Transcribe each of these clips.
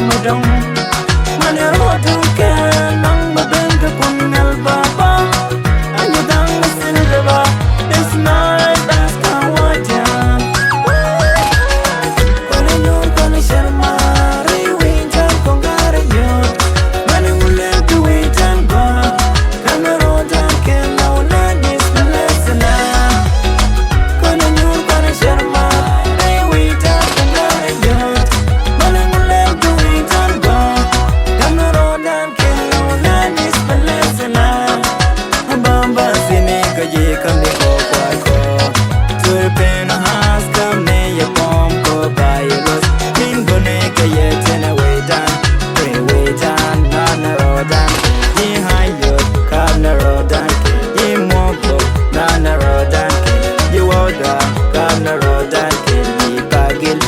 madong mane rodun ke nang mabeng ke pungal baba anyo dang silva this night that's kawajan kone nyon kone sharma re winter kongare yon mane mulen tu witan ba kame rodan ke laula nis lesna kone nyon kone sharma re winter kongare yon mane mulen tu witan ba kame rodan ke laula nis lesna bamba sine kaje kame ko kwa ko turpen has kame ye pom ko bailos min gone kaye tena wedan na rodan ye hayo kana rodan ye moko na rodan ye woda kana rodan ye bagil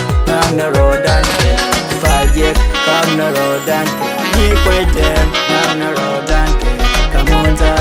na rodan faje kana rodan ye kwete na rodan kamonza